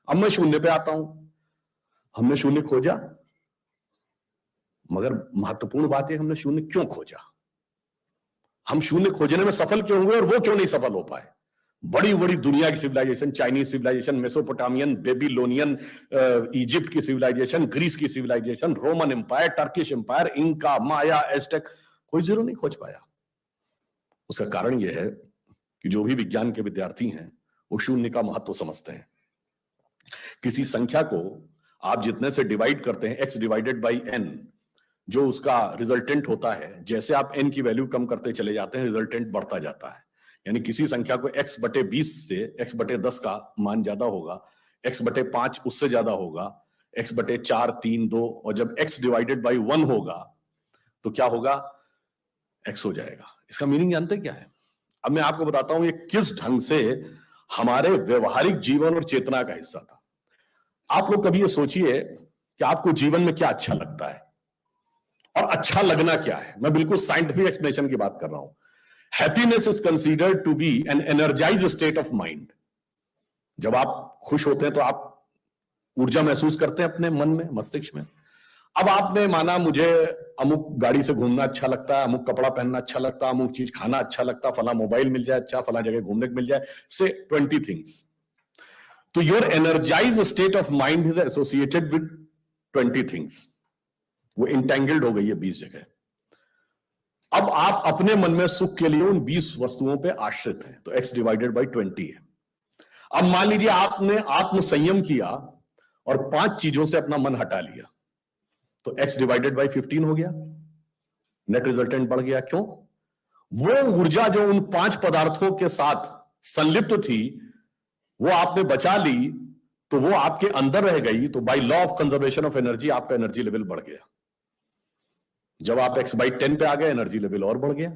अब मैं शून्य पे आता हूं। हमने शून्य खोजा, मगर महत्वपूर्ण बात है हमने शून्य क्यों खोजा, हम शून्य खोजने में सफल क्यों हुए और वो क्यों नहीं सफल हो पाए। बड़ी बड़ी दुनिया की civilisation, Chinese civilisation, Mesopotamian, Babylonian, Egypt की सिविलाइजेशन, ग्रीस की civilisation, Roman empire, Turkish empire, Inca, Maya, Aztec, कोई जीरो नहीं खोज पाया। उसका कारण यह है कि जो भी विज्ञान के विद्यार्थी हैं वो शून्य का महत्व समझते हैं। किसी संख्या को आप जितने से डिवाइड करते हैं, x डिवाइडेड बाई n, जो उसका रिजल्टेंट होता है, जैसे आप n की वैल्यू कम करते चले जाते हैं रिजल्टेंट बढ़ता जाता है। यानी किसी संख्या को x बटे 20 से x बटे 10 का मान ज्यादा होगा, x बटे 5 उससे ज्यादा होगा, x बटे 4, 3, 2, और जब x डिवाइडेड बाई 1 होगा तो क्या होगा, x हो जाएगा। इसका मीनिंग जानते क्या है? अब मैं आपको बताता हूं ये किस ढंग से हमारे व्यवहारिक जीवन और चेतना का हिस्सा था। आप लोग कभी ये सोचिए कि आपको जीवन में क्या अच्छा लगता है और अच्छा लगना क्या है। मैं बिल्कुल साइंटिफिक एक्सप्लेनेशन की बात कर रहा हूं। Happiness is considered to be an energised state of mind. जब आप खुश होते हैं तो आप ऊर्जा महसूस करते हैं अपने मन में, मस्तिष्क में। अब आपने माना मुझे अमुक गाड़ी से घूमना अच्छा लगता है, अमुक कपड़ा पहनना अच्छा लगता है, अमुक चीज खाना अच्छा लगता है, फला मोबाइल मिल जाए अच्छा, फला जगह घूमने को मिल जाए, से 20 थिंग्स। तो your energised state of mind is associated with 20 things. वो इंटेंगल्ड हो गई है 20 जगह। अब आप अपने मन में सुख के लिए उन 20 वस्तुओं पे आश्रित हैं, तो x डिवाइडेड बाई 20 है। अब मान लीजिए आपने आत्म संयम किया और 5 चीजों से अपना मन हटा लिया, तो x डिवाइडेड बाई 15 हो गया, नेट रिजल्टेंट बढ़ गया। क्यों? वो ऊर्जा जो उन 5 पदार्थों के साथ संलिप्त थी वो आपने बचा ली, तो वो आपके अंदर रह गई, तो by law of conservation of energy आपका एनर्जी लेवल बढ़ गया। जब आप x बाई 10 पे आ गए एनर्जी लेवल और बढ़ गया,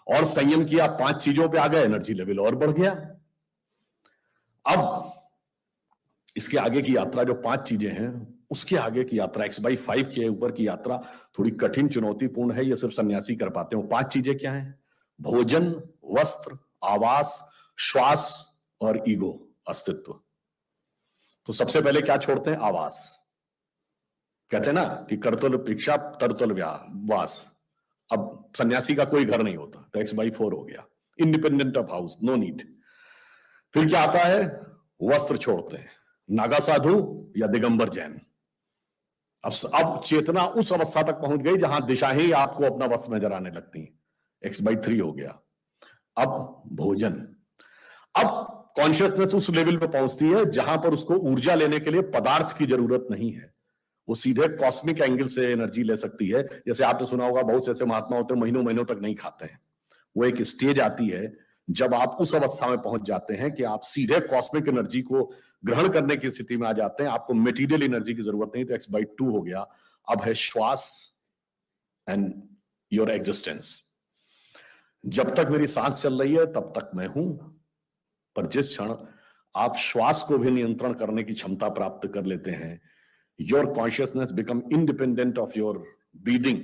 और संयम किया 5 चीजों पे आ गए एनर्जी लेवल और बढ़ गया। अब इसके आगे की यात्रा जो 5 चीजें हैं उसके आगे की यात्रा x बाई 5 के ऊपर की यात्रा थोड़ी कठिन चुनौतीपूर्ण है, ये सिर्फ सन्यासी कर पाते हैं। 5 चीजें क्या हैं? भोजन, वस्त्र, आवास, श्वास और ईगो, अस्तित्व। तो सबसे पहले क्या छोड़ते हैं? आवास। कहते हैं ना कि करतुल भिक्षा तरतुल वास। अब सन्यासी का कोई घर नहीं होता, तो x बाई 4 हो गया, independent of house, no need. फिर क्या आता है? वस्त्र छोड़ते हैं, नागा साधु या दिगंबर जैन। अब चेतना उस अवस्था तक पहुंच गई जहां दिशा ही आपको अपना वस्त्र नजर आने लगती है, x बाई 3 हो गया। अब भोजन, अब कॉन्शियसनेस उस लेवल पे पहुंचती है जहां पर उसको ऊर्जा लेने के लिए पदार्थ की जरूरत नहीं है, वो सीधे कॉस्मिक एंगल से एनर्जी ले सकती है। जैसे आपने सुना होगा बहुत से ऐसे महात्मा होते हैं महीनों महीनों तक नहीं खाते हैं। वो एक स्टेज आती है जब आप उस अवस्था में पहुंच जाते हैं कि आप सीधे कॉस्मिक एनर्जी को ग्रहण करने की स्थिति में आ जाते हैं, आपको मटेरियल एनर्जी की जरूरत नहीं। तो x बाई 2 हो गया। अब है श्वास एंड योर एग्जिस्टेंस। जब तक मेरी सांस चल रही है तब तक मैं हूं, पर जिस क्षण आप श्वास को भी नियंत्रण करने की क्षमता प्राप्त कर लेते हैं, your consciousness become independent of your breathing.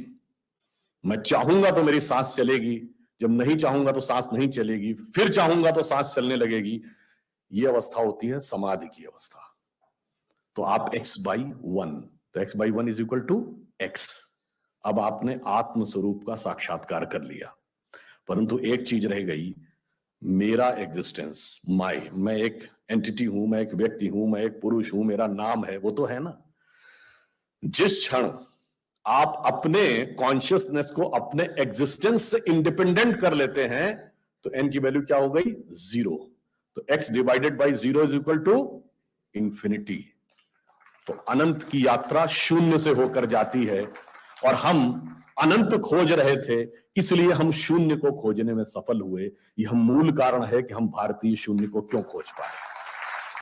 मैं चाहूंगा तो मेरी सांस चलेगी, जब नहीं चाहूंगा तो सांस नहीं चलेगी, फिर चाहूंगा तो सांस चलने लगेगी। यह अवस्था होती है समाधि की अवस्था। तो आप x बाई 1, तो x by 1 is equal to x। अब आपने आत्म स्वरूप का साक्षात्कार कर लिया, परंतु एक चीज रह गई, मेरा एग्जिस्टेंस, मैं एक एंटिटी हूं, मैं एक व्यक्ति हूं, मैं एक पुरुष हूं, मेरा नाम है, वो तो है ना। जिस क्षण आप अपने कॉन्शियसनेस को अपने एग्जिस्टेंस से इंडिपेंडेंट कर लेते हैं, तो n की वैल्यू क्या हो गई? 0। तो x divided by 0 is equal to infinity. तो अनंत की यात्रा शून्य से होकर जाती है, और हम अनंत खोज रहे थे, इसलिए हम शून्य को खोजने में सफल हुए। यह मूल कारण है कि हम भारतीय शून्य को क्यों खोज पाए।